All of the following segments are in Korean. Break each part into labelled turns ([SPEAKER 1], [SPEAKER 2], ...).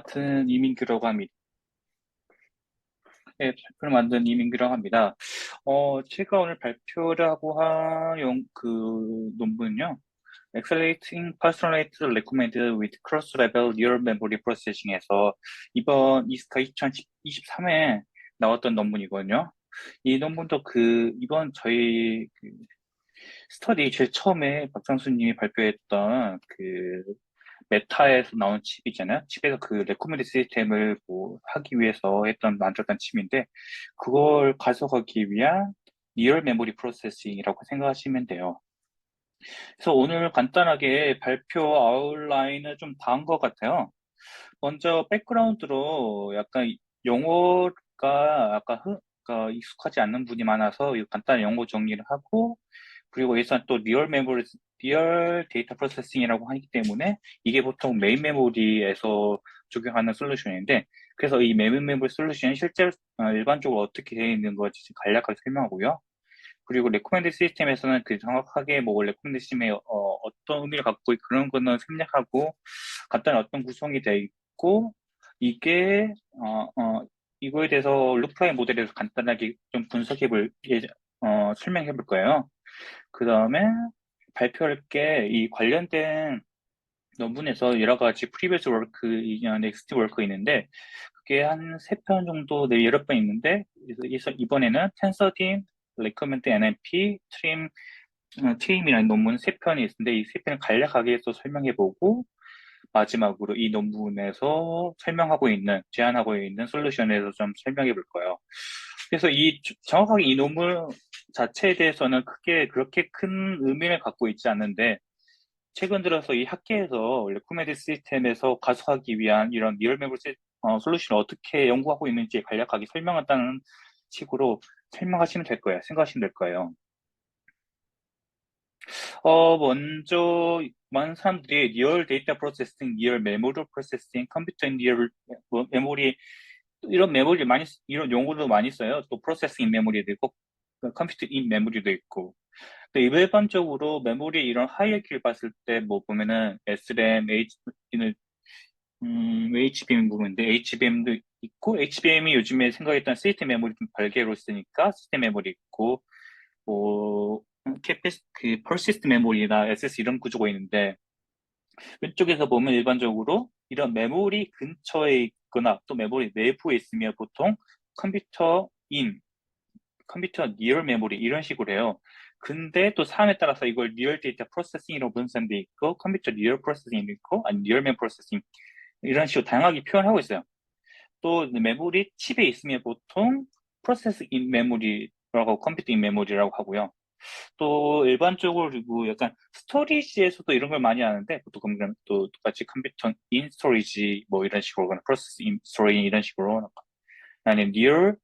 [SPEAKER 1] 같은 이민규라고 합니다. 네, 발표를 만든 이민규라고 합니다. 제가 오늘 발표를 하고 그 논문은요. Accelerating Personalized Recommended with Cross-Level Neural Memory Processing에서 이번 2023에 나왔던 논문이거든요. 이 논문도 이번 저희 스터디 제일 처음에 박상수님이 발표했던 메타에서 나온 칩 있잖아요. 칩에서 레코멘드 시스템을 하기 위해서 만들었던 칩인데, 그걸 가속하기 위한 리얼 메모리 프로세싱이라고 생각하시면 돼요. 그래서 오늘 간단하게 발표 아웃라인을 좀 다 한 것 같아요. 먼저 백그라운드로 약간 용어가 그러니까 익숙하지 않는 분이 많아서 이 간단한 용어 정리를 하고, 그리고 여기서 또 리얼 데이터 프로세싱이라고 하기 때문에 이게 보통 메인 메모리에서 적용하는 솔루션인데, 그래서 이 메인 메모리 솔루션이 실제로 일반적으로 어떻게 되어 있는 건지 간략하게 설명하고요. 그리고 레코멘드 시스템에서는 정확하게 레코멘드 시스템에 어떤 의미를 갖고 그런 거는 생략하고 간단한 어떤 구성이 되어 있고 이게 이거에 대해서 루프라인 모델에서 간단하게 좀 설명해 볼 거예요. 그 다음에 발표할 게 이 관련된 논문에서 여러 가지 프리비어스 워크, 넥스트 워크 있는데 그게 한 세 편 정도, 네, 여러 편 있는데 그래서 이번에는 텐서팀, 레커멘드 NLP, 트림이라는 논문 세 편이 있는데 이 세 편을 간략하게 또 설명해보고 마지막으로 이 논문에서 제안하고 있는 솔루션에서 좀 설명해 볼 거예요. 그래서 정확하게 이 논문 자체에 대해서는 크게 그렇게 큰 의미를 갖고 있지 않는데, 최근 들어서 이 학계에서 레코메디 시스템에서 가속하기 위한 이런 리얼 메모리 솔루션을 어떻게 연구하고 있는지 간략하게 설명한다는 식으로 생각하시면 될 거예요. 먼저, 많은 사람들이 리얼 데이터 프로세싱, 리얼 메모리 프로세싱, 컴퓨터 인 리얼 메모리, 이런 용어도 많이 써요. 또 프로세싱 메모리도 있고, 컴퓨터 인 메모리도 있고. 근데 일반적으로 메모리 이런 하이어키를 봤을 때 보면은 SRAM, HBM 부분인데 HBM도 있고, HBM이 요즘에 생각했던 시스템 메모리 좀 별개로 쓰니까 시스템 메모리 있고, 뭐, 퍼시스트 메모리나 SS 이런 구조가 있는데, 왼쪽에서 보면 일반적으로 이런 메모리 근처에 있거나 또 메모리 내부에 있으면 보통 컴퓨터 인, 컴퓨터 리얼 메모리 이런 식으로 해요. 근데 또 사람에 따라서 이걸 리얼 데이터 프로세싱이라고 부르는 사람도 있고, 컴퓨터 리얼 프로세싱도 있고, 아니 리얼 메모리 프로세싱 이런 식으로 다양하게 표현하고 있어요. 또 메모리 칩에 있으면 보통 프로세스 인 메모리라고 컴퓨터 인 메모리라고 하고요. 또 일반적으로 그리고 약간 스토리지에서도 이런 걸 많이 하는데 보통 그러면 또 똑같이 컴퓨터 인 스토리지 이런 식으로 프로세스 인 스토리 이런 식으로 아니면 리얼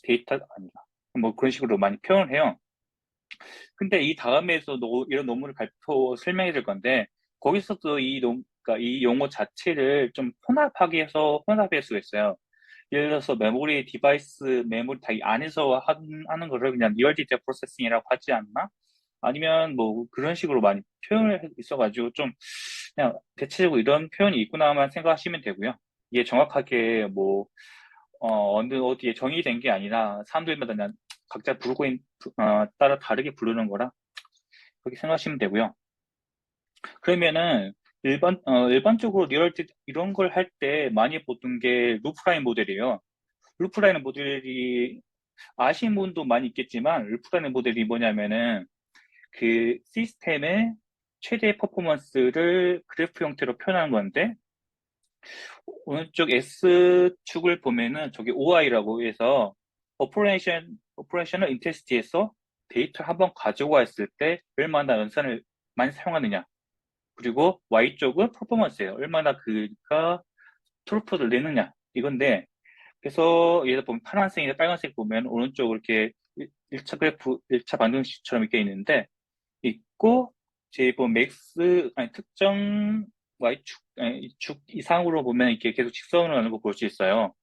[SPEAKER 1] 데이터 아니다 그런 식으로 많이 표현을 해요. 근데 이 다음에서 이런 논문을 설명해 줄 건데 거기서도 그러니까 이 용어 자체를 좀 혼합할 수가 있어요. 예를 들어서 메모리 다이 안에서 하는 거를 그냥 리얼 데이터 프로세싱이라고 하지 않나? 아니면 그런 식으로 많이 표현을 있어가지고 좀 그냥 대체적으로 이런 표현이 있구나만 생각하시면 되고요. 이게 정확하게 어느 어디에 정의된 게 아니라 사람들마다 그냥 각자 따라 다르게 부르는 거라 그렇게 생각하시면 되고요. 그러면은 일반적으로 이런 걸 할 때 많이 보던 게 루프라인 모델이에요. 루프라인 모델이 아시는 분도 많이 있겠지만 루프라인 모델이 뭐냐면은 그 시스템의 최대 퍼포먼스를 그래프 형태로 표현하는 건데 오른쪽 S축을 보면은 저기 OI라고 해서 오퍼레이셔널 인텐시티에서 데이터를 한번 가지고 왔을 때 얼마나 연산을 많이 사용하느냐. 그리고 Y쪽은 퍼포먼스예요. 얼마나 그가 트루풋을 내느냐. 이건데 그래서 예를 보면 파란색이나 빨간색 보면 오른쪽 이렇게 1차 그래프, 1차 방정식처럼 이렇게 있는데 있고 제 보면 아니 특정 Y축, 아니, 축 이상으로 보면 이렇게 계속 직선으로 가는 거 볼 수 있어요.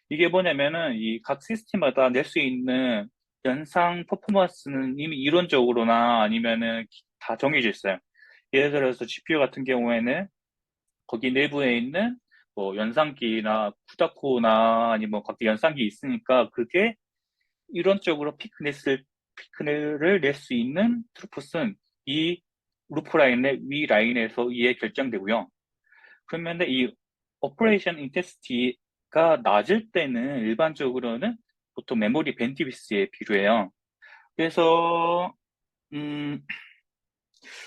[SPEAKER 1] 이게 뭐냐면은 이 각 시스템마다 낼 수 있는 연상 퍼포먼스는 이미 이론적으로나 아니면은 다 정해져 있어요. 예를 들어서 GPU 같은 경우에는 거기 내부에 있는 뭐 연산기나 쿠다코나 아니면 뭐 각기 연산기 있으니까 그게 이론적으로 피크를 낼 수 있는 트루풋은 이 루프 라인의 위 라인에서 의해 결정되고요. 그러면 이 오퍼레이션 인텐시티가 낮을 때는 일반적으로는 보통 메모리 밴드위스에 필요해요. 그래서 음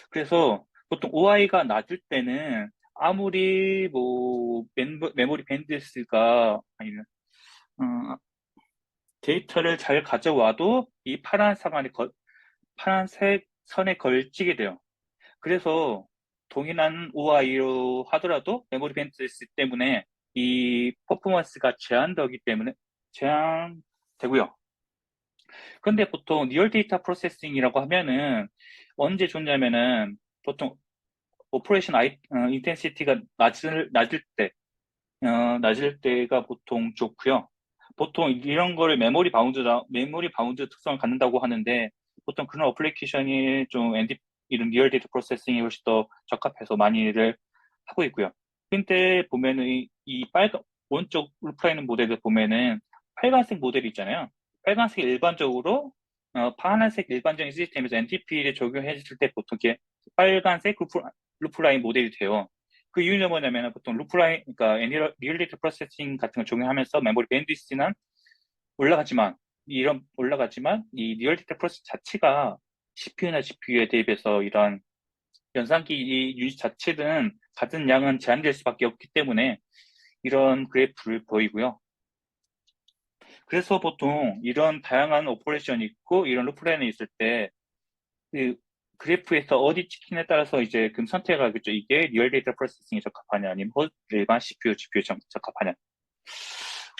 [SPEAKER 1] 그래서 보통 OI가 낮을 때는 아무리 뭐 메모리 밴드위스가 아니면 어, 데이터를 잘 가져와도 이 파란색 선에 걸치게 돼요. 그래서 동일한 OI로 하더라도 메모리 밴드위스 때문에 이 퍼포먼스가 제한되고요. 그런데 보통 리얼 데이터 프로세싱이라고 하면은 언제 좋냐면은 보통 오퍼레이션 인텐시티가 낮을 때가 보통 좋고요. 보통 이런 거를 메모리 바운드 특성을 갖는다고 하는데 보통 그런 어플리케이션이 좀 이런 리얼 데이터 프로세싱에 훨씬 더 적합해서 많이들 하고 있고요. 근데 보면은 이 오른쪽 루프라인 모델을 보면은 빨간색 모델이 있잖아요. 빨간색 일반적으로 파란색 일반적인 시스템에서 NTP를 적용했을 때 보통 이게 빨간색 루프라인 모델이 돼요. 그 이유는 뭐냐면 보통 루프라인, 그러니까 리얼리티 프로세싱 같은 걸 적용하면서 메모리 밴드위스는 올라가지만, 이 리얼리티 프로세싱 자체가 CPU나 GPU에 대비해서 이런 연산기 유닛 자체는 같은 양은 제한될 수밖에 없기 때문에 이런 그래프를 보이고요. 그래서 보통 이런 다양한 오퍼레이션이 있고 이런 루프라인이 있을 때 그 그래프에서 어디 찍히냐에 따라서 이제 그 선택하겠죠. 이게 리얼 데이터 프로세싱에 적합하냐, 아니면 일반 CPU, GPU에 적합하냐.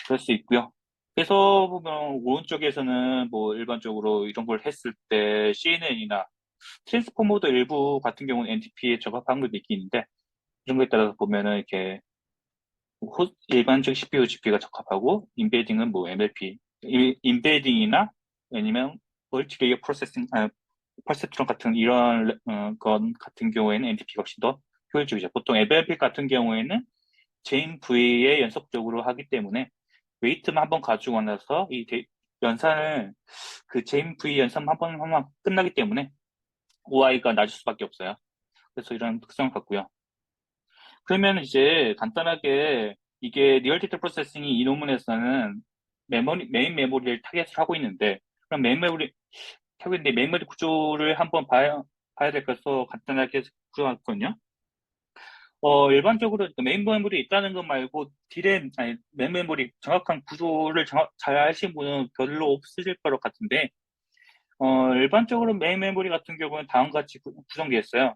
[SPEAKER 1] 그럴 수 있고요. 그래서 보면 오른쪽에서는 뭐 일반적으로 이런 걸 했을 때 CNN이나 트랜스포머도 일부 같은 경우는 NTP에 적합한 것도 있긴 있는데 이런 거에 따라서 보면은 이렇게 일반적 CPU, GPU가 적합하고 임베딩은 뭐 MLP, 임베딩이나 아니면 멀티레이어 퍼세트론 같은 이런 건 같은 경우에는 NTP가 훨씬 더 효율적이죠. 보통 MLP 같은 경우에는 제인 V에 연속적으로 하기 때문에 웨이트만 한번 가지고 나서 연산을 그 제인 V 연산 한번 끝나기 때문에 OI가 낮을 수밖에 없어요. 그래서 이런 특성을 갖고요. 그러면 이제 간단하게 이게 리얼 데이터 프로세싱이 이 논문에서는 메인 메모리를 타겟을 하고 있는데 그럼 메모리 구조를 한번 봐야 될 것서 간단하게 구조했거든요. 일반적으로 메인 메모리 있다는 것 말고 메인 메모리 정확한 구조를 잘 아시는 분은 별로 없으실 것 같은데, 일반적으로 메인 메모리 같은 경우는 다음과 같이 구성되어 있어요.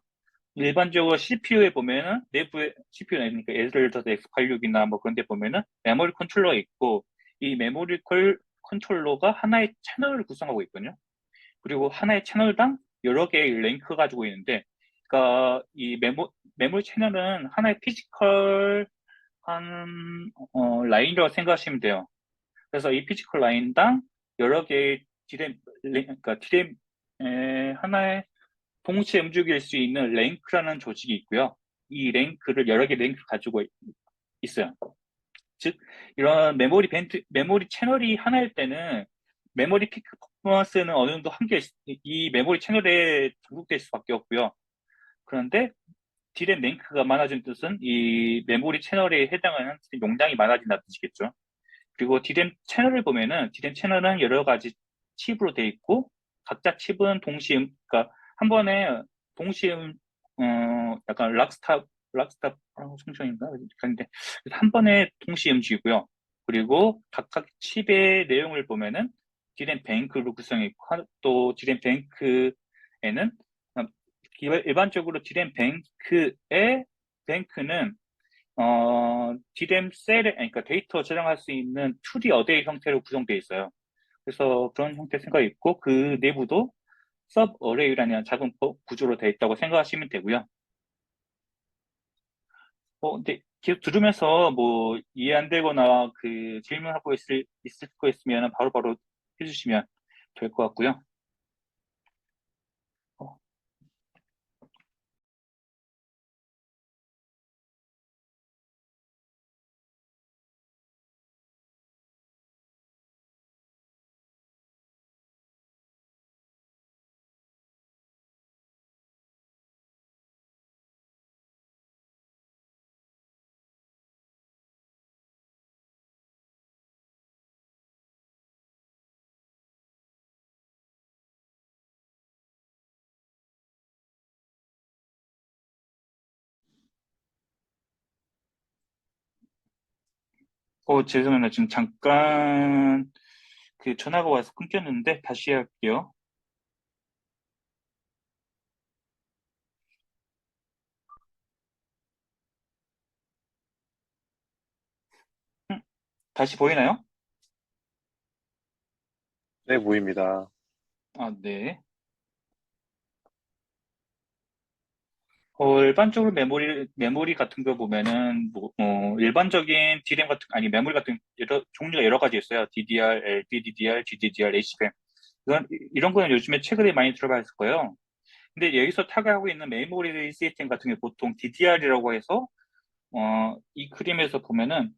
[SPEAKER 1] 일반적으로 CPU에 보면은 내부에 CPU 그러니까 예를 들어서 X86이나 뭐 그런 데 보면은 메모리 컨트롤러가 있고 이 컨트롤러가 하나의 채널을 구성하고 있거든요. 그리고 하나의 채널당 여러 개의 랭크 가지고 있는데 그러니까 이 메모리 채널은 하나의 피지컬 라인이라고 생각하시면 돼요. 그래서 이 피지컬 라인당 여러 개의 그러니까 디램 하나의 동시에 움직일 수 있는 랭크라는 조직이 있고요. 이 랭크를 여러 개 랭크 가지고 있어요. 즉, 이런 메모리 채널이 하나일 때는 메모리 피크 퍼포먼스는 어느 정도 이 메모리 채널에 중복될 수밖에 없고요. 그런데 디램 랭크가 많아진 뜻은 이 메모리 채널에 해당하는 용량이 많아진다는 뜻이겠죠. 그리고 디램 채널은 여러 가지 칩으로 되어 있고 각자 칩은 그러니까 한 번에 동시에 약간 락스타 청청인가 그런데 한 번에 동시에 움직이고요. 그리고 각각 칩의 내용을 보면은 디램 뱅크로 구성해 있고 또 디램 뱅크에는 어, 일반적으로 뱅크는 그러니까 데이터 저장할 수 있는 2D 어데이 형태로 구성되어 있어요. 그래서 그런 형태 생각이 있고, 그 내부도 서브 어레이라는 작은 구조로 되어 있다고 생각하시면 되고요. 근데 계속 들으면서 뭐 이해 안 되거나 그 질문하고 있을 거 있으면 바로바로 해주시면 될 것 같고요. 어, 죄송합니다. 지금 잠깐 그 전화가 와서 끊겼는데 다시 할게요. 음, 다시 보이나요?
[SPEAKER 2] 네, 보입니다.
[SPEAKER 1] 아, 네. 일반적으로 메모리 같은 거 보면은, 일반적인 D램 같은, 아니, 메모리 같은 종류가 여러 가지 있어요. DDR, LPDDR, GDDR, HBM. 이런 거는 요즘에 최근에 많이 들어봤을 거예요. 근데 여기서 타격하고 있는 메모리 시스템 같은 게 보통 DDR이라고 해서, 이 그림에서 보면은,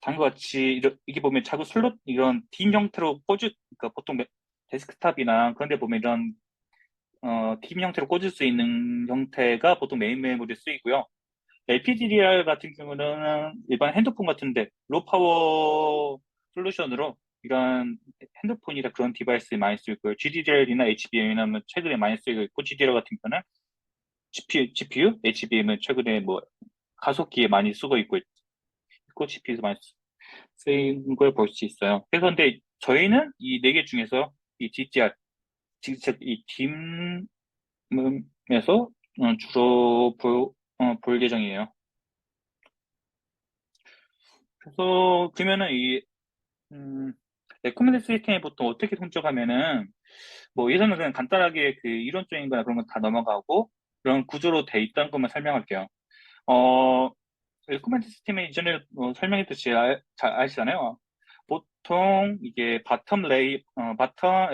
[SPEAKER 1] 다음과 같이, 이게 보면 자꾸 슬롯, 이런 딘 형태로 그러니까 보통 데스크탑이나 그런 데 보면 이런 팀 형태로 꽂을 수 있는 형태가 보통 메인 메모리에 쓰이고요. LPDDR 같은 경우는 일반 핸드폰 같은데 로 파워 솔루션으로 이런 핸드폰이나 그런 디바이스에 많이 쓰이고요. GDDR이나 HBM이나 최근에 많이 쓰이고 있고 GDDR 같은 경우는 GPU, HBM은 최근에 뭐 가속기에 많이 쓰고 있고 GPU에서 많이 쓰인 걸 볼 수 있어요. 그래서 근데 저희는 이 네 개 중에서 이 DDR, 직접 이 팀에서 주로 볼 예정이에요. 그래서 그러면은 음, 레코멘드 시스템이 보통 어떻게 성적하면은 뭐 예전에 그냥 간단하게 그 이론적인 거나 그런 건 다 넘어가고 그런 구조로 돼 있다는 것만 설명할게요. 어, 레코멘드 시스템이 이전에 설명했듯이 잘 아시잖아요. 보통 이게 바텀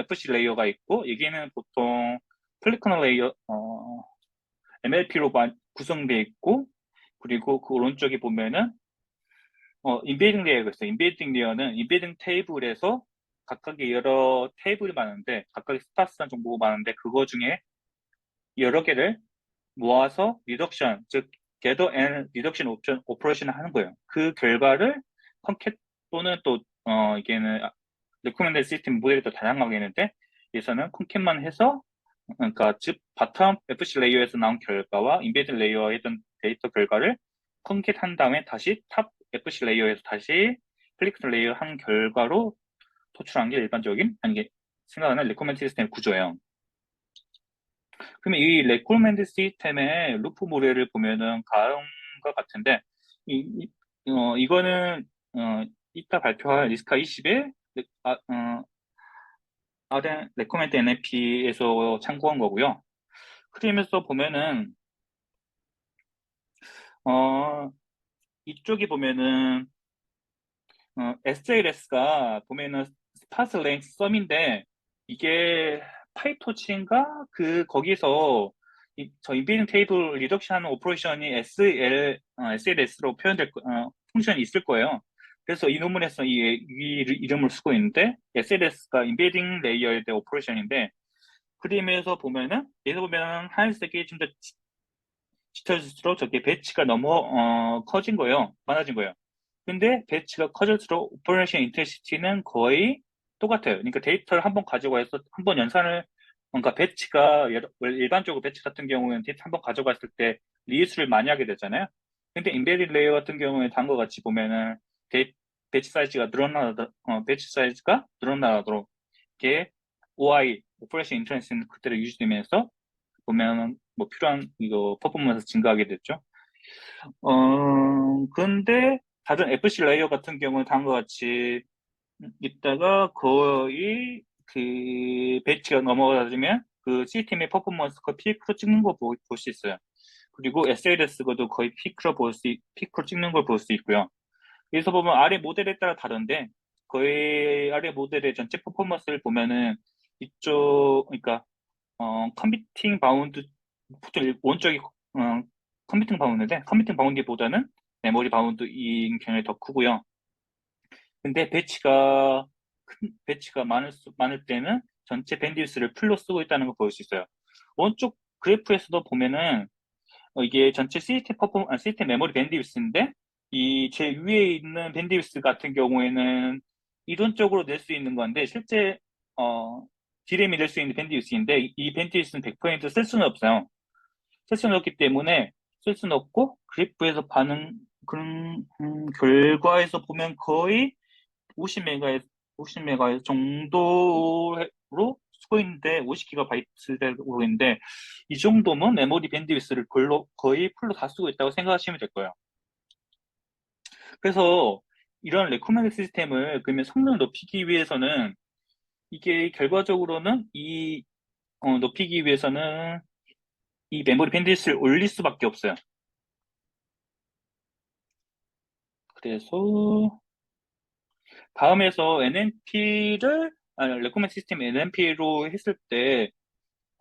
[SPEAKER 1] FC 레이어가 있고 여기는 보통 폴리코너 레이어 MLP로 구성되어 있고 그리고 그 오른쪽에 보면은 인베딩 레이어가 있어요. 인베딩 레이어는 인베딩 테이블에서 각각의 여러 테이블이 많은데 각각의 스파스한 정보가 많은데 그거 중에 여러 개를 모아서 리덕션, 즉 gather and reduction 오퍼레이션을 하는 거예요. 그 결과를 컨캣 또는 또 이게는 레코멘드 시스템 모델이 더 다양하게 있는데 여기서는 컨캣만 해서 그러니까 즉 바텀 FC 레이어에서 나온 결과와 인베드 레이어에 있던 데이터 결과를 컨캣한 다음에 다시 탑 FC 레이어에서 다시 플리크 레이어 한 결과로 도출한 게 일반적인 아니 게 생각하는 레코멘드 시스템 구조예요. 그러면 이 레코멘드 시스템의 루프 모델을 보면은 다음과 같은데 이거는 이따 발표할 리스카 20의 레코멘드 NLP에서 참고한 거고요. 그림에서 보면은 어, 이쪽이 보면은 SLS가 보면은 스파스 랭스 썸인데 이게 파이토치인가 그 거기서 저 인비딩 테이블 리덕션 하는 오퍼레이션이 SLS로 표현될 펑션이 있을 거예요. 그래서 이 논문에서 이 이름을 쓰고 있는데 SLS가 인베딩 레이어에 대한 오퍼레이션인데 그림에서 보면은 얘서 보면은 하얀색이 좀 더 짙어질수록 저게 배치가 너무 커진 거예요. 많아진 거예요. 근데 배치가 커질수록 오퍼레이션 인텐시티는 거의 똑같아요. 그러니까 데이터를 한번 가지고 와서 한번 연산을 그러니까 일반적으로 배치 같은 경우에는 데이터 한번 가져갔을 때 리유스를 많이 하게 되잖아요. 근데 인베디드 레이어 같은 경우에 단거 같이 보면은 데, 배치 사이즈가 늘어나도록 이게 OI 오퍼레이션 인텐시티는 그대로 유지되면서 보면 뭐 필요한 이거 퍼포먼스 증가하게 됐죠. 근데 다른 FC 레이어 같은 경우는 다음과 같이 있다가 거의 그 배치가 넘어가면 그 시스템의 퍼포먼스가 피크로 찍는 거 볼 수 있어요. 그리고 SLS도 거의 피크로 찍는 걸 볼 수 있고요. 여기서 보면 아래 모델에 따라 다른데 거의 아래 모델의 전체 퍼포먼스를 보면은 그러니까 컴퓨팅 바운드, 보통 오른쪽이, 컴퓨팅 바운드인데, 컴퓨팅 바운드보다는 메모리 바운드인 경향이 더 크고요. 근데 배치가 많을 때는 전체 밴드위스를 풀로 쓰고 있다는 걸 볼 수 있어요. 오른쪽 그래프에서도 보면은, 이게 전체 시스템 메모리 밴드위스인데, 이 제 위에 있는 밴드위스 같은 경우에는 이론적으로 낼 수 있는 건데, 실제, 어, D램이 낼 수 있는 밴드위스인데, 이 밴드위스는 100%쓸 수는 없어요. 쓸 수는 없기 때문에 쓸 수는 없고, 그래프에서 그런 결과에서 보면 거의 50메가 정도로 쓰고 있는데 50GB 되고 있는데 이 정도면 메모리 밴드위스를 거의 풀로 다 쓰고 있다고 생각하시면 될 거예요. 그래서 이런 레코멘드 시스템을 그러면 성능을 높이기 위해서는 이게 결과적으로는 높이기 위해서는 이 메모리 밴드위스를 올릴 수밖에 없어요. 그래서 다음에서 레코멘드 시스템 NMP로 했을 때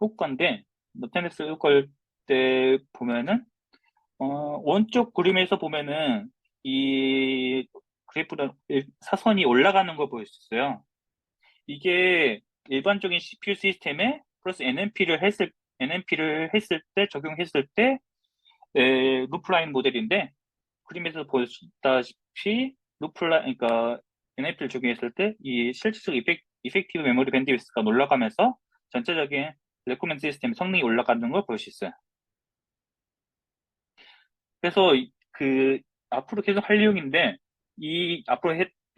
[SPEAKER 1] 효과인데 노텐데스 효과일 때 보면은 원쪽 그림에서 보면은 이 그래프는 사선이 올라가는 걸 볼 수 있어요. 이게 일반적인 CPU 시스템에 플러스 NMP를 했을 때 적용했을 때 루프라인 모델인데 그림에서 보셨다시피 그러니까 NF를 적용했을 때 이 실질적 이펙티브 메모리 밴드위스가 올라가면서 전체적인 레코멘드 시스템 성능이 올라가는 걸 볼 수 있어요. 그래서 앞으로 계속 할 내용인데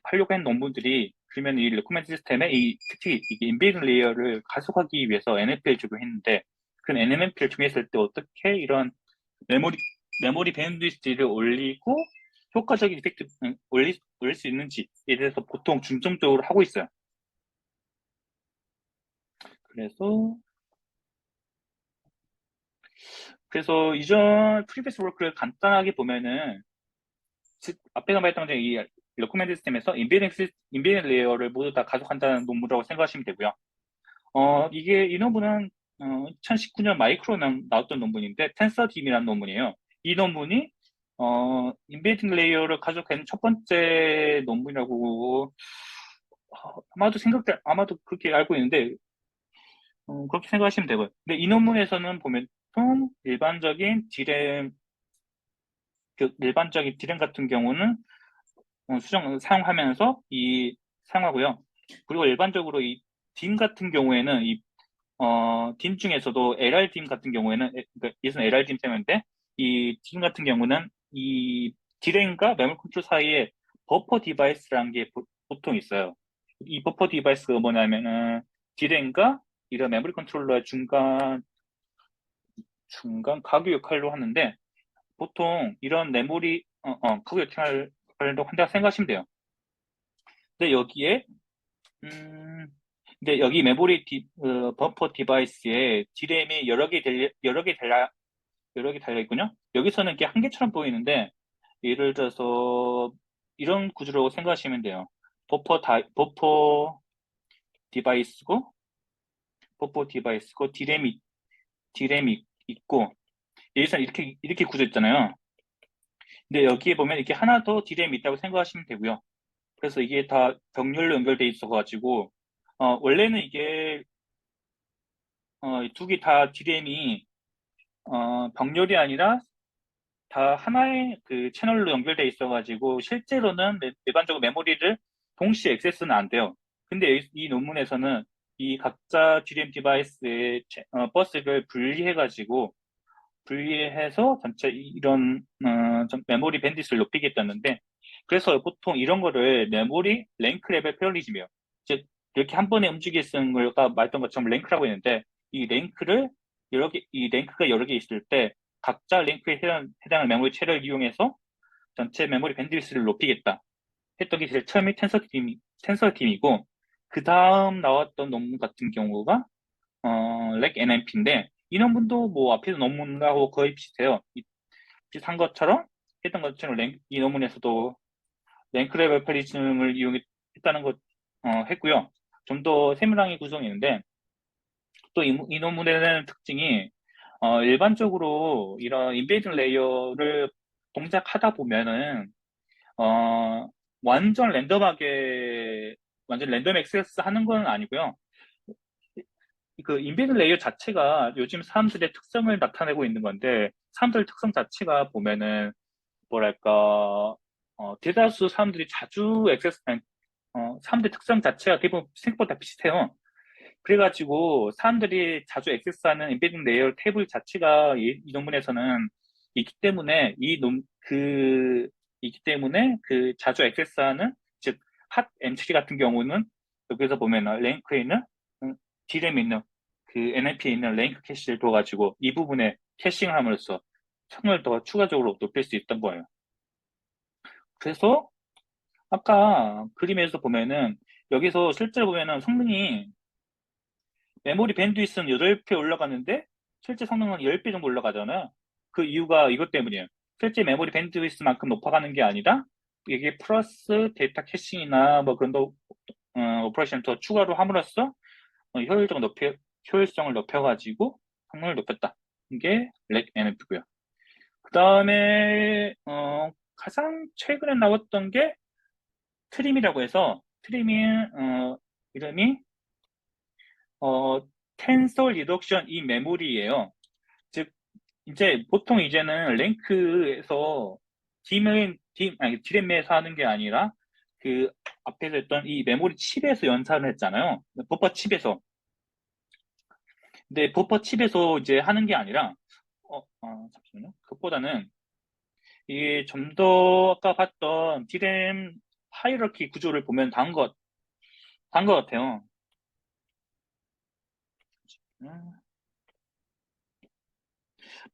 [SPEAKER 1] 하려고 한 논문들이 그러면 이 레코멘드 시스템에 특히 이게 인베이드 레이어를 가속하기 위해서 NF를 적용했는데 그 NF를 적용했을 때 어떻게 이런 메모리 메모리 밴드위스를 올리고 효과적인 이펙트 올릴 수 있는지에 대해서 보통 중점적으로 하고 있어요. 그래서 이전 프리비스 워크를 간단하게 보면은 앞에서 말했던 것처럼 이 레코멘드 시스템에서 인베딩 레이어를 모두 다 가속한다는 논문이라고 생각하시면 되고요. 이 논문은 2019년 마이크로 나왔던 논문인데 텐서딥이라는 논문이에요. 이 논문이 인베딩 레이어를 가속하는 첫 번째 논문이라고 아마도 그렇게 알고 있는데 그렇게 생각하시면 되고요. 근데 이 논문에서는 보면 통 일반적인 디램 같은 경우는 사용하면서 사용하고요. 그리고 일반적으로 이 딤 같은 경우에는 딤 중에서도 LR딤 같은 경우에는 그러니까 예전 LR딤 때문인데 이 딤 같은 경우는 이 디램과 메모리 컨트롤 사이에 버퍼 디바이스라는 게 보통 있어요. 이 버퍼 디바이스가 뭐냐면은 디램과 이런 메모리 컨트롤러의 중간 가교 역할로 하는데 보통 이런 가교 역할로 한다고 생각하시면 돼요. 근데 음, 여기 버퍼 디바이스에 디램이 여러 개 달려 있군요. 여기서는 이게 한 개처럼 보이는데, 예를 들어서, 이런 구조로 생각하시면 돼요. 버퍼 디바이스고, 디램이 있고, 여기서 이렇게 구조 있잖아요. 근데 여기에 보면 이렇게 하나 더 디램이 있다고 생각하시면 되고요. 그래서 이게 다 병렬로 연결돼 있어가지고, 원래는 이게, 두 개 다 디램이, 병렬이 아니라 다 하나의 그 채널로 연결돼 있어가지고, 실제로는 일반적으로 메모리를 동시에 액세스는 안 돼요. 근데 이 논문에서는 이 각자 디램 디바이스의 버스를 분리해서 전체 이런 좀 메모리 밴디스를 높이겠다는데 그래서 보통 이런 거를 메모리 랭크 레벨 패러리즘이에요. 즉 이렇게 한 번에 움직일 수 있는 걸 아까 말했던 것처럼 랭크라고 했는데 이 랭크가 여러 개 있을 때 각자 랭크에 해당하는 메모리 체를 이용해서 전체 메모리 밴드위스를 높이겠다 했던 게 제일 처음에 텐서팀이고 그 다음 나왔던 논문 같은 경우가 렉 NMP인데 이 논문도 뭐 앞에서 논문하고 거의 비슷해요. 비슷한 것처럼 했던 것처럼 이 논문에서도 랭크 레벨 페리즘을 이용했다는 것 했고요. 좀 더 세밀하게 구성이 있는데 또 이 논문에는 특징이 일반적으로 이런 인베이징 레이어를 동작하다 보면은 어, 완전 완전 랜덤 액세스 하는 건 아니고요. 그 인베이징 레이어 자체가 요즘 사람들의 특성을 나타내고 있는 건데 사람들 특성 자체가 보면은 뭐랄까 대다수 사람들이 사람들 특성 자체가 대부분 생각보다 비슷해요. 그래가지고 사람들이 자주 액세스하는 인베딩 레이어 테이블 자체가 이 논문에서는 있기 때문에 있기 때문에 그 자주 액세스하는, 즉, 핫 엔트리 같은 경우는 여기서 보면 랭크에 있는, D램에 있는 그 NLP에 있는 랭크 캐시를 둬가지고 이 부분에 캐싱을 함으로써 성능을 더 추가적으로 높일 수 있던 거예요. 그래서 아까 그림에서 보면은 여기서 실제로 보면은 성능이 메모리 밴드위스는 8배 올라가는데 실제 성능은 10배 정도 올라가잖아요. 그 이유가 이것 때문이에요. 실제 메모리 밴드위스만큼 높아가는 게 아니라 이게 플러스 데이터 캐싱이나 뭐 그런 오퍼레이션 더 추가로 함으로써 효율성을 높여가지고 성능을 높였다. 이게 렉 NF고요. 그 다음에 가장 최근에 나왔던 게 트림이라고 해서 트림이 이름이 어, 텐서 리덕션 이 메모리예요. 즉 이제 보통 이제는 랭크에서 아니 디램에서 하는 게 아니라 그 앞에서 했던 이 메모리 칩에서 연산을 했잖아요. 버퍼 칩에서. 근데 버퍼 칩에서 이제 하는 게 아니라 잠시만요. 그것보다는 이게 좀 더 아까 봤던 디램 하이러키 구조를 보면 다른 것 같아요.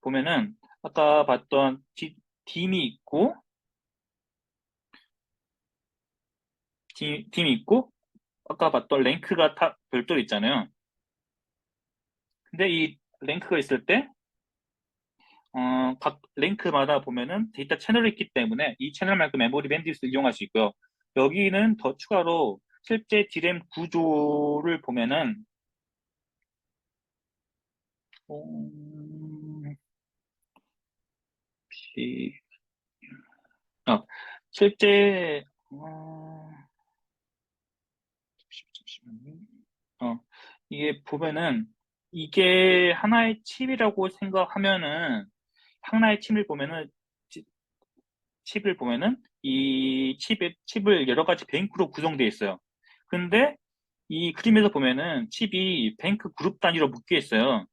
[SPEAKER 1] 보면은 아까 봤던 딤이 있고 딤이 있고 아까 봤던 랭크가 별도로 있잖아요. 근데 이 랭크가 있을 때 각 랭크마다 보면은 데이터 채널이 있기 때문에 이 채널만큼 메모리 밴드위스를 이용할 수 있고요. 여기는 더 추가로 실제 디램 구조를 보면은 음, 시- 어, 실제 잠시만요. 어, 이게 보면은 이게 하나의 칩이라고 생각하면은 하나의 치- 칩을 보면은 이 칩을 여러 가지 뱅크로 구성되어 있어요. 근데 이 그림에서 보면은 칩이 뱅크 그룹 단위로 묶여 있어요.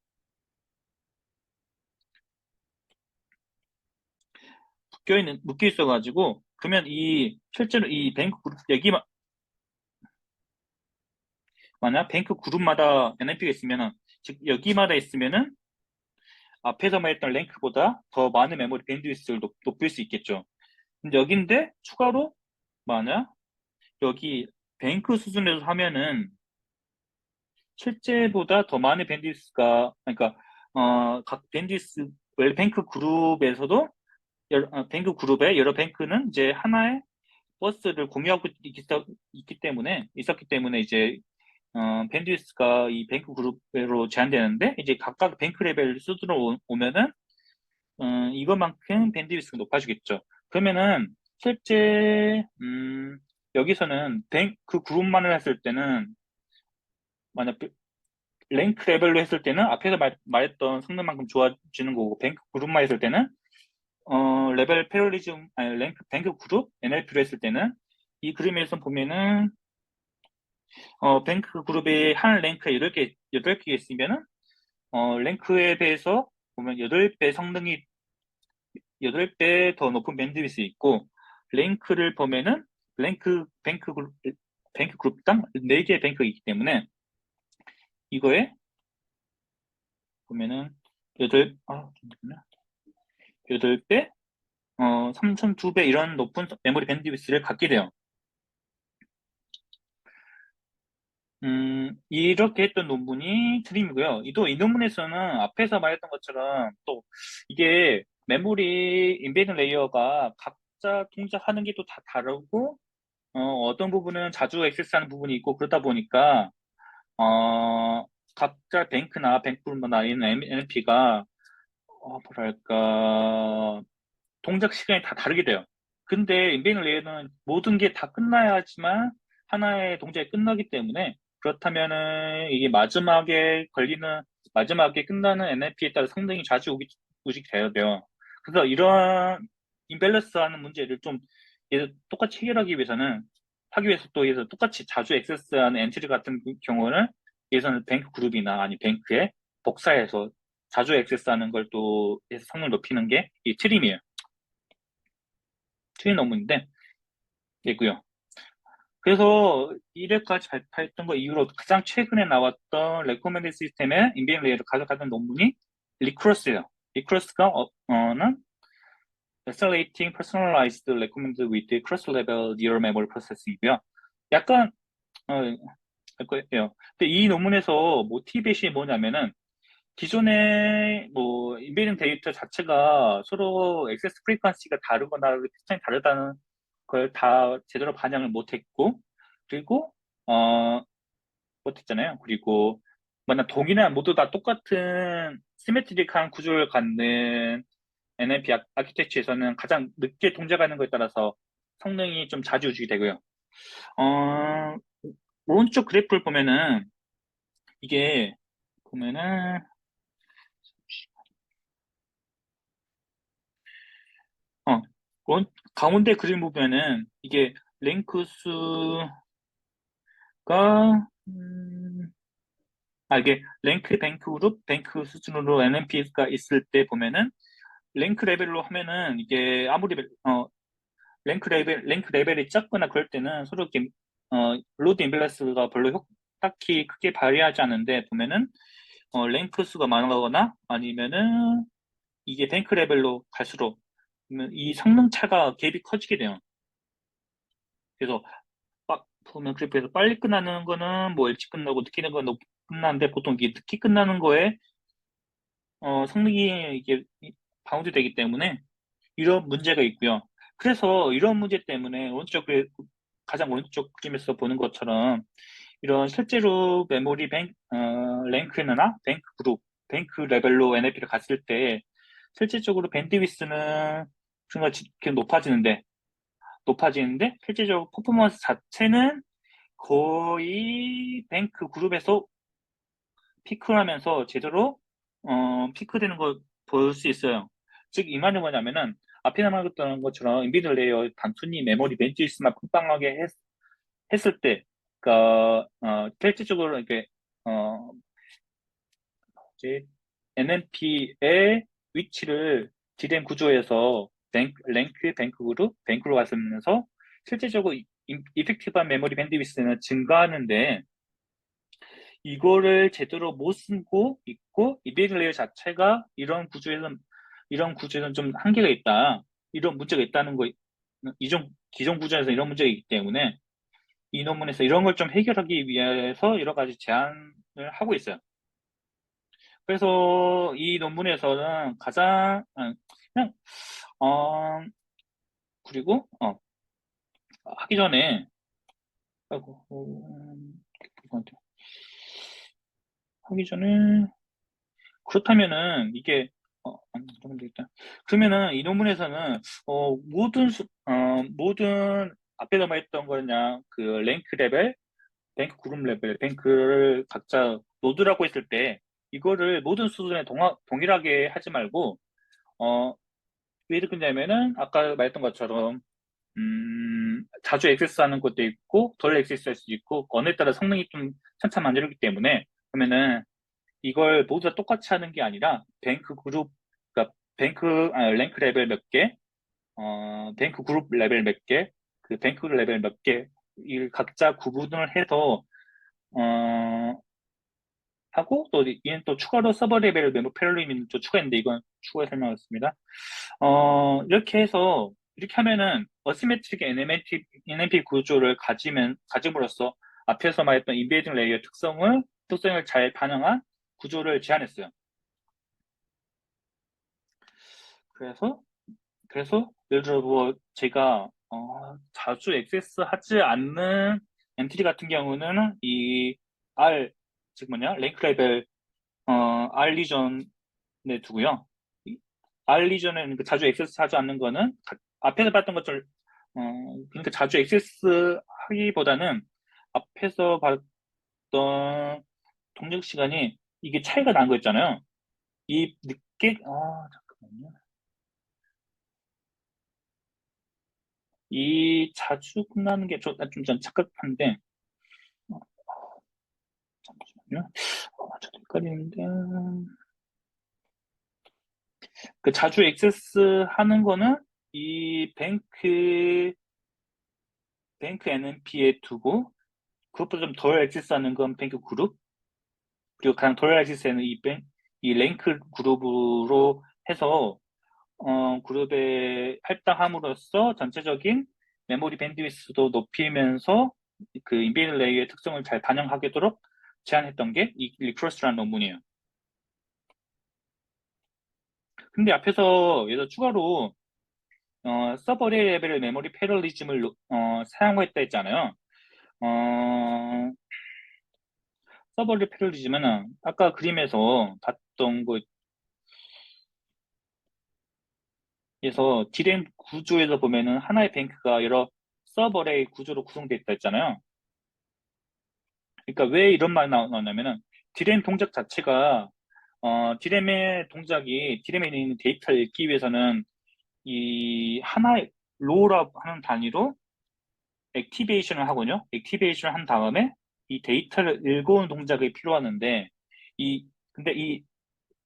[SPEAKER 1] 묶여 있어가지고 그러면 이 실제로 이 뱅크 그룹 만약 뱅크 그룹마다 NFP가 있으면은 즉 여기마다 있으면은 앞에서 말했던 랭크보다 더 많은 메모리 밴드위스를 높일 수 있겠죠. 근데 여긴데 추가로 만약 여기 뱅크 수준에서 하면은 실제보다 더 많은 밴드위스가 그러니까 각 밴드위스 원래 뱅크 그룹에서도 뱅크 그룹에 여러 뱅크는 이제 하나의 버스를 공유하고 있었기 때문에 이제 밴드위스가 이 뱅크 그룹으로 제한되는데 이제 각각 뱅크 레벨 수준으로 오면은 이것만큼 밴드위스가 높아지겠죠. 그러면은 실제 여기서는 그 그룹만을 했을 때는 만약 랭크 레벨로 했을 때는 앞에서 말했던 성능만큼 좋아지는 거고 뱅크 그룹만 했을 때는 레벨 패러리즘 아니 뱅크 그룹 NLP로 했을 때는 이 그림에서 보면은 뱅크 그룹이 한 랭크에 8개 있으면은 랭크에 비해서 보면 8배 성능이 8배 더 높은 밴드위스 있고, 랭크를 보면은, 뱅크 그룹당 4개의 뱅크가 있기 때문에, 이거에 보면은, 잠깐만요. 8배, 3,002배 이런 높은 메모리 밴드위스를 갖게 돼요. 이렇게 했던 논문이 트림이고요. 이 논문에서는 앞에서 말했던 것처럼 또 이게 메모리 인베이드 레이어가 각자 동작하는 게 또 다 다르고 어떤 부분은 자주 액세스하는 부분이 있고 그러다 보니까 각자 뱅크나 이런 NLP가 뭐랄까 동작 시간이 다 다르게 돼요. 근데 인베이징 레이어는 모든 게 다 끝나야 하지만 하나의 동작이 끝나기 때문에 그렇다면은 이게 마지막에 끝나는 NLP에 따라 성능이 우직 돼야 돼요. 그래서 이런 임밸런스 하는 문제를 좀 얘를 똑같이 해결하기 위해서는 하기 위해서 또 얘서 똑같이 자주 액세스하는 엔트리 같은 경우는 예서는 뱅크 그룹이나 아니 뱅크에 복사해서 자주 액세스하는 걸 또 해서 성능을 높이는 게 이 트림이에요. 최근 논문인데, 있고요. 그래서 1회까지 발표했던 거 이후로 가장 최근에 나왔던 레코멘드 시스템의 인비행 레이어를 가져가던 논문이 리크로스예요. 리크로스가 는 Accelerating Personalized Recommended with Cross-Level Neural Memory Processing이고요. 약간 거예요. 근데 이 논문에서 모티베이션이 뭐냐면은 기존의 뭐 인베딩 데이터 자체가 서로 액세스 프리퀀시가 다르거나 패턴이 다르다는 걸 다 제대로 반영을 못했고, 그리고 못했잖아요. 그리고 만약 동일한 모두 다 똑같은 시메트릭한 구조를 갖는 NLP 아키텍처에서는 가장 늦게 동작하는 것에 따라서 성능이 좀 좌지우지 되고요. 어, 오른쪽 그래프를 보면은 이게 보면은 어, 가운데 그림 보면은 이게 랭크 수가 이게 랭크 뱅크 그룹 뱅크 수준으로 NMP가 있을 때 보면은 랭크 레벨로 하면은 이게 아무리 랭크 레벨이 작거나 그럴 때는 서로 이렇게 로드 임밸런스가 별로 딱히 크게 발휘하지 않는데 보면은 랭크 수가 많아거나 아니면은 이게 뱅크 레벨로 갈수록 이 성능 차가 갭이 커지게 돼요. 그래서 막 보면 그래프에서 빨리 끝나는 거는 뭐 일찍 끝나고 늦게 끝나는 건 끝나는데 보통 이게 늦게 끝나는 거에 성능이 이게 바운드 되기 때문에 이런 문제가 있고요. 그래서 이런 문제 때문에 가장 오른쪽 그림에서 보는 것처럼 이런 실제로 메모리 랭크나 뱅크 그룹, 뱅크 레벨로 NLP를 갔을 때 실질적으로 밴드위스는 계속 높아지는데 실제적으로 퍼포먼스 자체는 거의 뱅크 그룹에서 피크하면서 제대로 피크되는 걸 볼 수 있어요. 즉 이 말은 뭐냐면은 앞에 말했던 것처럼 인비드 레이어 단순히 메모리 벤치스만 빵빵하게 했을 때, 그러니까 실질적으로 이렇게 이제 NMP의 위치를 디램 구조에서 랭크, 뱅크 그룹, 뱅크로 갔으면서 실제적으로 이펙티브한 메모리 밴드위스는 증가하는데 이거를 제대로 못 쓰고 있고 이베이징 레이어 자체가 이런 구조에서는 좀 한계가 있다. 이런 문제가 있다는 거 기존 구조에서 이런 문제가 있기 때문에 이 논문에서 이런 걸 좀 해결하기 위해서 여러 가지 제안을 하고 있어요. 그래서 이 논문에서는 그냥 어 그리고 하기 전에 아이고 하기 전에 그렇다면은 이게 조금 더 있다. 그러면은 이 논문에서는 모든 앞에서 말했던 거냐 그 랭크 레벨, 뱅크 그룹 레벨, 뱅크를 각자 노드라고 했을 때 이거를 모든 수준에 동일하게 하지 말고 어, 왜 이렇게 하냐면은 아까 말했던 것처럼 자주 액세스하는 것도 있고 덜 액세스할 수도 있고 언어에 따라 성능이 좀 천차만별이기 때문에 그러면은 이걸 모두 다 똑같이 하는 게 아니라 그러니까 랭크 레벨 몇 개, 뱅크 그룹 레벨 몇 개, 그 뱅크 레벨 몇 개, 이 각자 구분을 해서, 하고, 또, 얘는 또 추가로 서버 레벨 메모 패러디즘이 또 추가했는데, 이건 추가 설명하겠습니다. 이렇게 해서, 이렇게 하면은, 어시메트릭 NMP 구조를 가짐으로써, 앞에서 말했던 인베이징 레이어 특성을 잘 반영한 구조를 제안했어요. 그래서 예를 들어 뭐 제가 자주 액세스하지 않는 엔티티 같은 경우는 이 R 즉 뭐냐 랭크 레벨 R 리전에 두고요. 이 R 리전에는 자주 액세스하지 않는 거는 앞에서 봤던 것처럼 그러니까 자주 액세스하기보다는 앞에서 봤던 동작 시간이 이게 차이가 난 거 있잖아요. 이 늦게 잠깐만요. 이 자주 끝나는 게 좀 착각한데, 어, 잠시만요. 저도 헷갈리는데, 그 자주 액세스 하는 거는 이 뱅크 NMP에 두고, 그것보다 좀 덜 액세스하는 건 뱅크 그룹, 그리고 가장 덜 액세스하는 이 랭크 그룹으로 해서, 그룹에 할당함으로써 전체적인 메모리 밴드위스도 높이면서 그 인베이드 레이어의 특성을 잘 반영하도록 제안했던 게 이 리크로스라는 논문이에요. 근데 앞에서 얘도 추가로 서버 레벨의 메모리 패러리즘을 사용했다 했잖아요. 어, 서버 패러리즘은 아까 그림에서 봤던 거에서 디램 구조에서 보면은 하나의 뱅크가 여러 서버레이 구조로 구성되어 있다 했잖아요. 그러니까 왜 이런 말이 나오냐면은 디램 동작 자체가 디램의 동작이 디램에 있는 데이터를 읽기 위해서는 이 하나의 로우라고 하는 단위로 액티베이션을 하거든요. 액티베이션을 한 다음에 이 데이터를 읽어오는 동작이 필요하는데 근데 이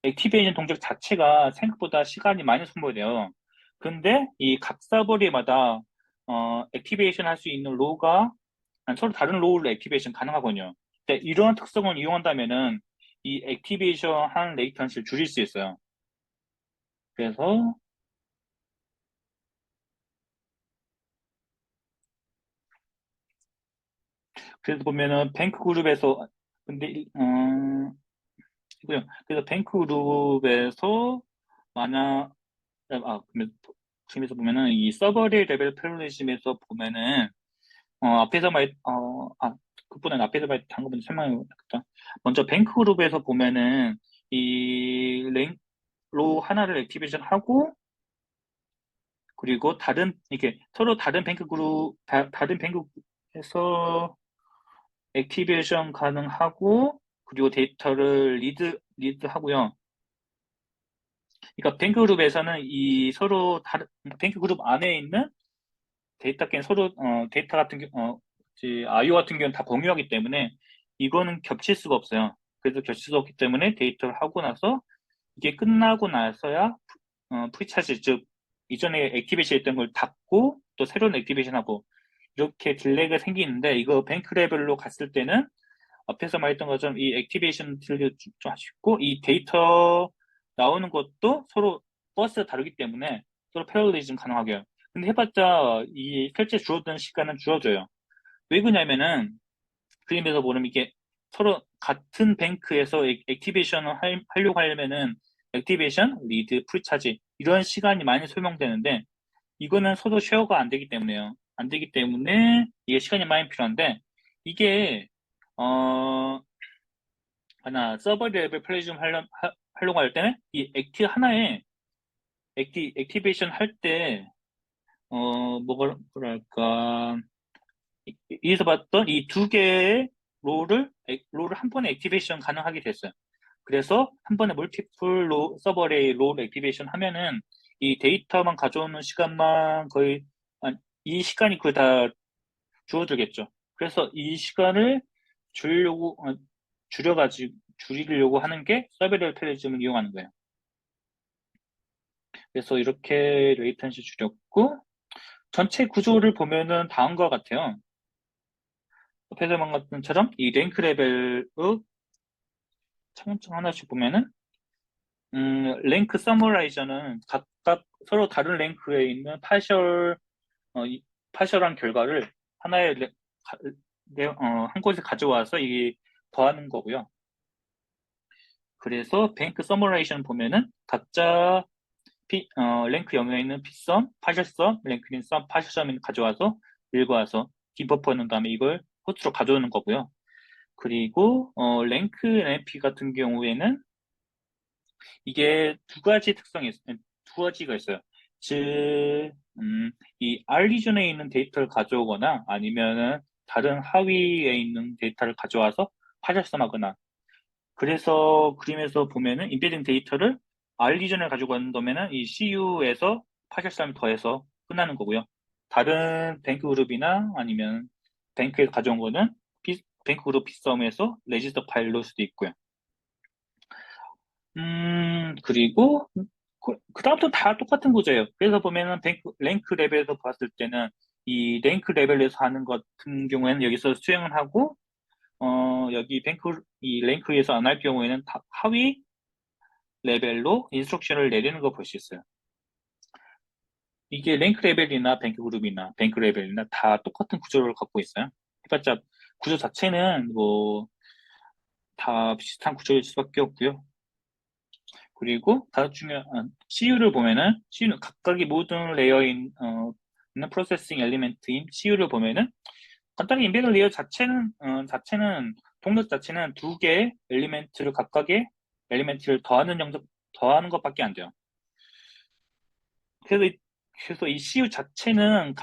[SPEAKER 1] 액티베이션 동작 자체가 생각보다 시간이 많이 소모돼요. 근데 이 각 서버리마다 액티베이션 할 수 있는 로우가 서로 다른 로우로 액티베이션 가능하거든요. 근데 이런 특성을 이용한다면은 이 액티베이션 한 레이턴시를 줄일 수 있어요. 그래서 보면은 뱅크 그룹에서 근데 그래서 뱅크 그룹에서 만약 그러면 지금에서 보면은 이 서버리 레벨 패러디즘에서 보면은 앞에서 그보다는 앞에서 말한 거보다 설명해야겠다. 먼저 뱅크 그룹에서 보면은 이 랭로 하나를 액티베이션 하고 그리고 이렇게 서로 다른 뱅크 그룹 다른 뱅크에서 액티베이션 가능하고 그리고 데이터를 리드 하고요. 그러니까 뱅크 그룹에서는 이 서로 다른 뱅크 그룹 안에 있는 데이터 서로 데이터 같은 IO 같은 경우는 다 공유하기 때문에 이거는 겹칠 수가 없어요. 그래서 겹칠 수 없기 때문에 데이터를 하고 나서 이게 끝나고 나서야 프리차지 즉 이전에 액티베이션 했던 걸 닫고 또 새로운 액티베이션 하고 이렇게 딜레이가 생기는데 이거 뱅크 레벨로 갔을 때는 앞에서 말했던 것처럼 이 액티베이션 딜레이 좀 하시고 이 데이터 나오는 것도 서로 버스가 다르기 때문에 서로 패러리즘 가능하게 근데 해봤자 이 실제 줄어드는 시간은 줄어져요. 왜 그러냐면은 그림에서 보면 이게 서로 같은 뱅크에서 액티베이션을 하려고 하려면은 액티베이션, 리드, 프리차지 이런 시간이 많이 소요되는데 이거는 서로 쉐어가 안 되기 때문에요. 안 되기 때문에 이게 시간이 많이 필요한데 이게 어 하나 서버 레벨 플레이즘 하려고 할 때는 이 하나에 액티베이션 할 때 뭐랄까 위에서 봤던 이 두 개의 롤을 한 번에 액티베이션 가능하게 됐어요. 그래서 한 번에 멀티플 서버레이 롤 액티베이션 하면은 이 데이터만 가져오는 시간만 거의 이 시간이 거의 다 줄어들겠죠. 그래서 이 시간을 줄이려고 하는 게 서버레이 패러디즘을 이용하는 거예요. 그래서 이렇게 레이턴시 줄였고 전체 구조를 보면은 다음과 같아요. 페더만 같은 것처럼 이 랭크 레벨의 차근차근 하나씩 보면은 랭크 서머라이저는 각각 서로 다른 랭크에 있는 파셜한 결과를 하나의 한 곳에 가져와서 이게 더하는 거고요. 그래서 뱅크 서머라이션 보면은 각자 랭크 영역에 있는 P썸, 파셜썸, 랭크인 썸, 파셜썸을 가져와서 읽어와서 디버프 하는 다음에 이걸 호스트로 가져오는 거고요. 그리고 랭크 NLP 같은 경우에는 이게 두 가지가 있어요. 즉, 이 R 리전에 있는 데이터를 가져오거나 아니면은 다른 하위에 있는 데이터를 가져와서 파절섬하거나 그래서 그림에서 보면은 인베딩 데이터를 R 리전에 가지고 간다면은 이 CU에서 파절섬을 더해서 끝나는 거고요. 다른 뱅크 그룹이나 아니면 뱅크에서 가져온 거는 뱅크 그룹 비썸에서 레지스터 파일로 수도 있고요. 그리고 그다음부터 다 똑같은 구조예요. 그래서 보면은 랭크 레벨에서 봤을 때는 이 랭크 레벨에서 하는 것 같은 경우에는 여기서 수행을 하고, 여기 이 랭크에서 안 할 경우에는 하위 레벨로 인스트럭션을 내리는 거 볼 수 있어요. 이게 랭크 레벨이나 뱅크 그룹이나 뱅크 레벨이나 다 똑같은 구조를 갖고 있어요. 해봤자 구조 자체는 뭐 다 비슷한 구조일 수밖에 없고요. 그리고 가장 중요한 CU를 보면은 CU는 각각의 모든 레이어인 있는 프로세싱 엘리멘트인 CU를 보면은 간단히 인베드 레이어 자체는 동력 자체는 두 개의 엘리멘트를 각각의 엘리멘트를 더하는 것밖에 안 돼요. 그래서 이 CU 자체는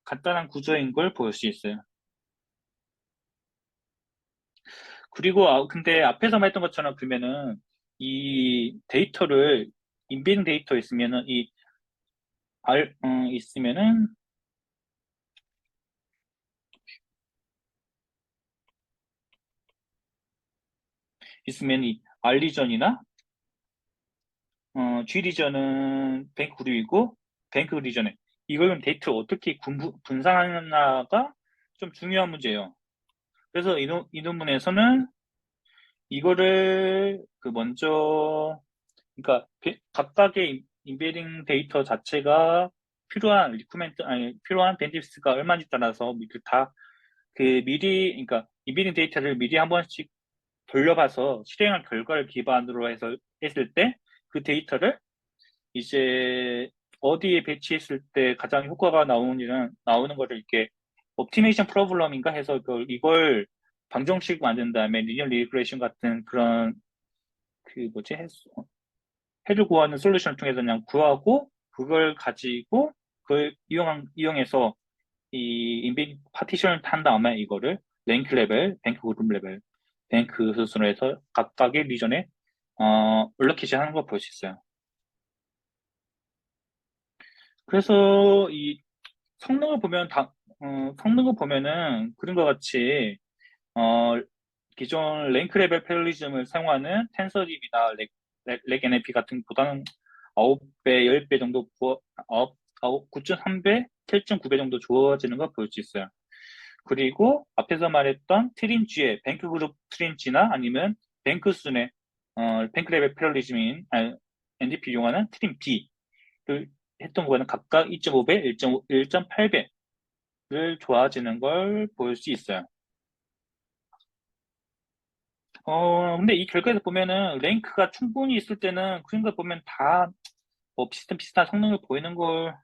[SPEAKER 1] 간단한 구조인 걸 볼 수 있어요. 그리고 근데 앞에서 말했던 것처럼 보면은 이 데이터를 인베딩 데이터 있으면은 있으면은 이 R 리전이나 G 리전은 뱅크 그룹이고 뱅크 리전에 이걸 데이터를 어떻게 분산하느냐가 좀 중요한 문제예요. 그래서 이 논문에서는 이거를 먼저 그러니까 각각의 인베딩 데이터 자체가 필요한 밴드위스가 얼마인지 따라서 그러니까 인베딩 데이터를 미리 한 번씩 돌려봐서 실행한 결과를 기반으로 해서 했을 때 그 데이터를 이제 어디에 배치했을 때 가장 효과가 나오는 거를 이렇게 옵티메이션 프로블럼인가 해서 이걸 방정식 만든 다음에 리니어 리그레션 같은 그런 그 뭐지 해를 구하는 솔루션을 통해서 그냥 구하고 그걸 가지고 그걸 이용해서 이 인벤 파티션을 한 다음에 이거를 랭크 레벨, 뱅크 그룹 레벨, 뱅크 수순으로 해서 각각의 리전에 올로케이션 하는 걸 볼 수 있어요. 그래서 이 성능을 보면 성능을 보면은 그림과 같이 어, 기존 랭크 레벨 패러리즘을 사용하는 텐서립이나 렉 NLP 같은 보다는 9배, 10배 정도 9.3배, 7.9배 정도 좋아지는 걸 볼 수 있어요. 그리고 앞에서 말했던 트린지의 뱅크 그룹 트린지나 아니면 뱅크 순의 뱅크 레벨 패러리즘인 NDP 이용하는 트린 B를 했던 거는 각각 2.5배, 1.8배를 좋아지는 걸 볼 수 있어요. 근데 이 결과에서 보면은 랭크가 충분히 있을 때는 그런 걸 보면 다 뭐 비슷한 성능을 보이는 걸,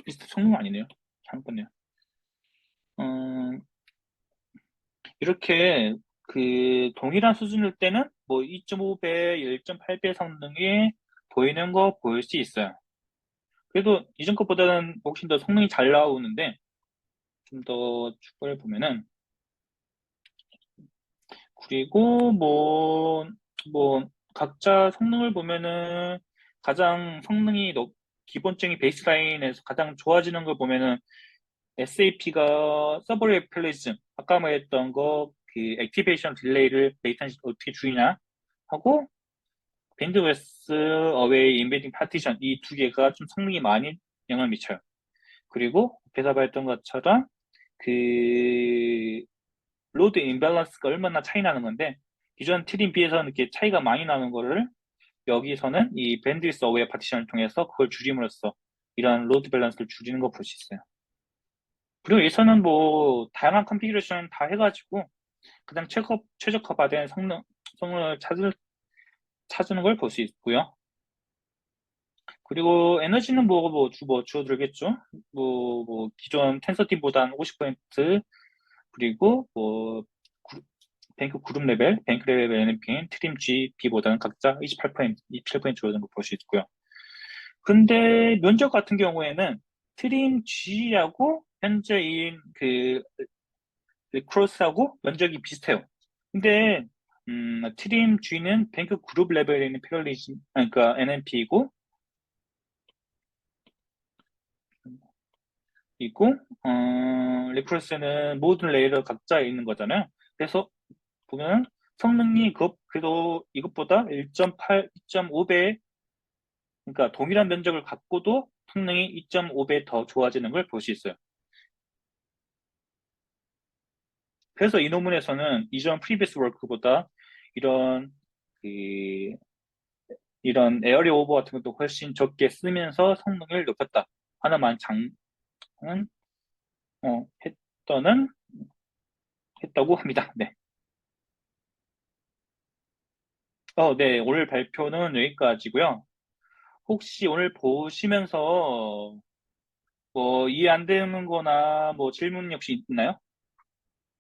[SPEAKER 1] 비슷한 성능 아니네요. 잘못됐네요. 음, 이렇게 동일한 수준일 때는 뭐 2.5배, 1.8배 성능이 보이는 거 보일 수 있어요. 그래도 이전 것보다는 훨씬 더 성능이 잘 나오는데 좀 더 추가를 보면은 그리고 각자 성능을 보면은 가장 기본적인 베이스라인에서 가장 좋아지는 걸 보면은 SAP가 서버 레플리즘 아까 말했던 거 액티베이션 딜레이를 레이턴시 어떻게 줄이냐 하고 밴드웨스 어웨이 인베딩 파티션 이 두 개가 좀 성능이 많이 영향을 미쳐요. 그리고 앞에서 말했던 것처럼 그 로드 임밸런스가 얼마나 차이 나는 건데 기존 트림 B에서는 이렇게 차이가 많이 나는 거를 여기서는 이 밴드위스 어웨이 파티션을 통해서 그걸 줄임으로써 이런 로드 밸런스를 줄이는 거 볼 수 있어요. 그리고 여기서는 뭐 다양한 컨피그레이션 다 해가지고 가장 최적화된 성능을 찾는 걸 볼 수 있고요. 그리고 에너지는 줄어들겠죠. 기존 텐서팀보다는 50%, 그리고 뱅크 그룹 레벨, 뱅크 레벨 NPN, 트림 G, B보다는 각자 28%, 27% 줄어든 걸 볼 수 있고요. 근데 면적 같은 경우에는 트림 G하고 현재인 크로스하고 면적이 비슷해요. 근데 트림 G는 뱅크 그룹 레벨에 있는 패러리즘, 그러니까 NMP이고 리크로스는 모든 레이어 각자 있는 거잖아요. 그래서 보면 성능이 그래도 이것보다 1.8, 2.5배, 그러니까 동일한 면적을 갖고도 성능이 2.5배 더 좋아지는 걸 볼 수 있어요. 그래서 이 논문에서는 이전 previous work보다 이런 그 이런 에어리 오버 같은 것도 훨씬 적게 쓰면서 성능을 높였다 하나만 장은 했더는 했다고 합니다. 네. 네. 오늘 발표는 여기까지고요. 혹시 오늘 보시면서 뭐 이해 안 되는 거나 뭐 질문 혹시 있나요?